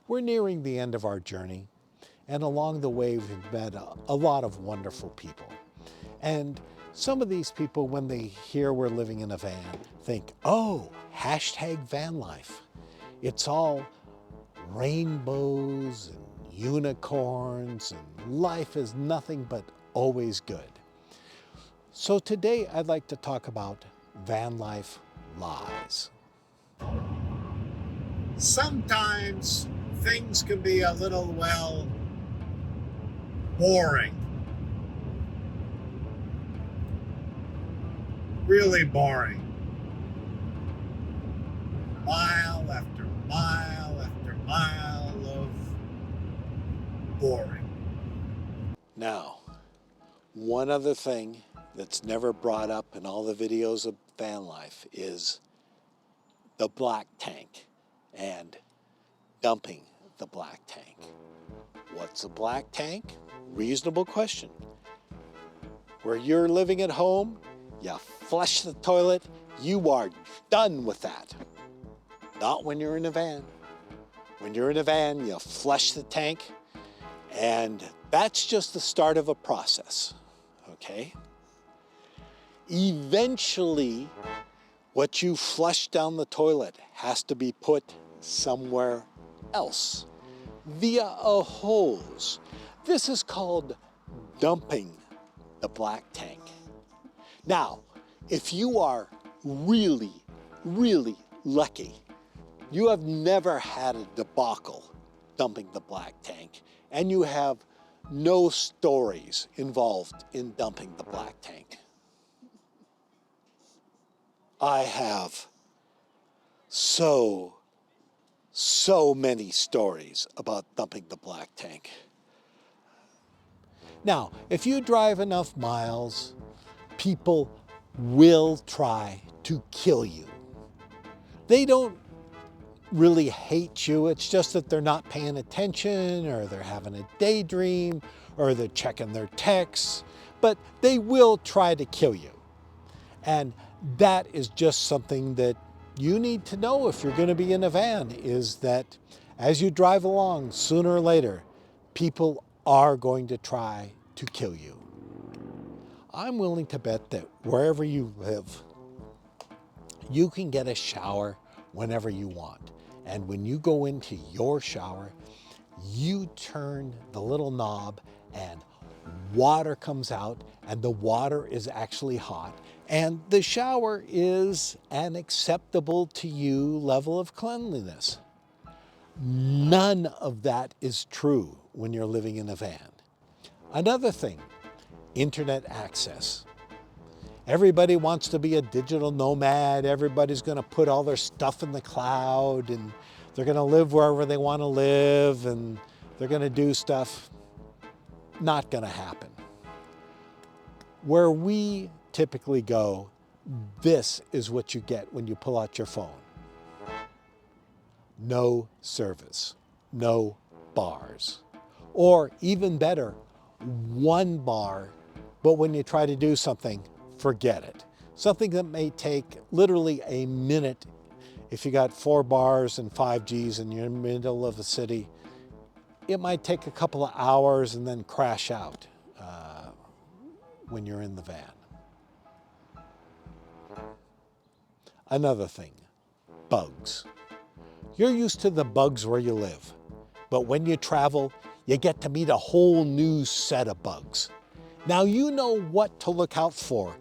We're nearing the end of our journey, and along the way we've met a lot of wonderful people. And some of these people, when they hear we're living in a van, think, oh, hashtag van life. It's all rainbows and unicorns, and life is nothing but always good. So today I'd like to talk about van life lies. Sometimes things can be a little, well, boring. Really boring. Mile after mile after mile of boring. Now, one other thing that's never brought up in all the videos of van life is the black tank and dumping the black tank. What's a black tank? Reasonable question. Where you're living at home, you flush the toilet, you are done with that. Not when you're in a van. When you're in a van, you flush the tank, and that's just the start of a process, okay? Eventually, what you flush down the toilet has to be put somewhere else via a hose. This is called dumping the black tank. Now, if you are really, really lucky, you have never had a debacle dumping the black tank, and you have no stories involved in dumping the black tank. I have so many stories about dumping the black tank. Now, if you drive enough miles, people will try to kill you. They don't really hate you, it's just that they're not paying attention, or they're having a daydream, or they're checking their texts, but they will try to kill you. And that is just something that you need to know if you're going to be in a van, is that as you drive along, sooner or later, people are going to try to kill you. I'm willing to bet that wherever you live, you can get a shower whenever you want. And when you go into your shower, you turn the little knob and water comes out, and the water is actually hot, and the shower is an acceptable to you level of cleanliness. None of that is true when you're living in a van. Another thing, internet access. Everybody wants to be a digital nomad. Everybody's going to put all their stuff in the cloud, and they're going to live wherever they want to live, and they're going to do stuff. Not going to happen. Where we typically go, this is what you get when you pull out your phone. No service, no bars. Or even better, one bar, but when you try to do something, forget it. Something that may take literally a minute. If you got 4 bars and 5 Gs and you're in the middle of a city, it might take a couple of hours and then crash out when you're in the van. Another thing, bugs. You're used to the bugs where you live, but when you travel, you get to meet a whole new set of bugs. Now you know what to look out for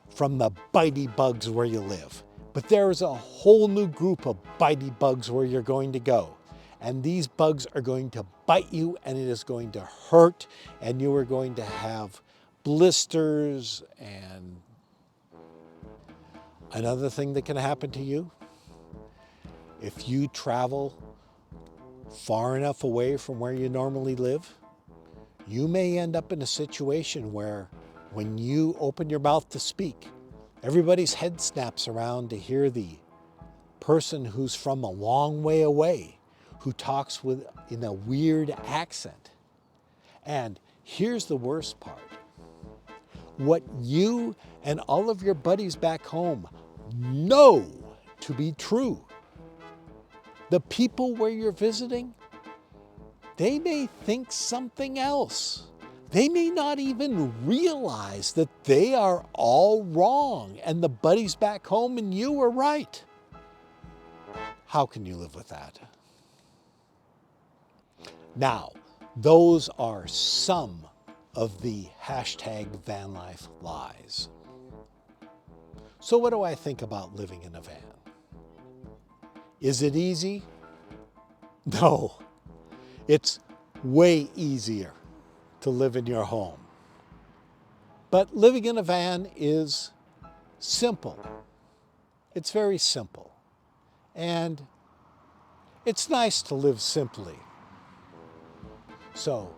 from the bitey bugs where you live, but there is a whole new group of bitey bugs where you're going to go. And these bugs are going to bite you, and it is going to hurt, and you are going to have blisters. And another thing that can happen to you, if you travel far enough away from where you normally live, you may end up in a situation where when you open your mouth to speak, everybody's head snaps around to hear the person who's from a long way away, who talks in a weird accent. And here's the worst part. What you and all of your buddies back home know to be true, The people where you're visiting, they may think something else. They may not even realize that they are all wrong and the buddies back home and you are right. How can you live with that? Now, those are some of the hashtag VanLife lies. So what do I think about living in a van? Is it easy? No, it's way easier to live in your home. But living in a van is simple. It's very simple. And it's nice to live simply. So,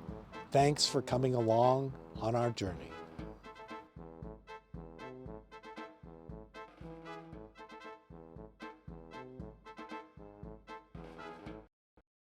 thanks for coming along on our journey.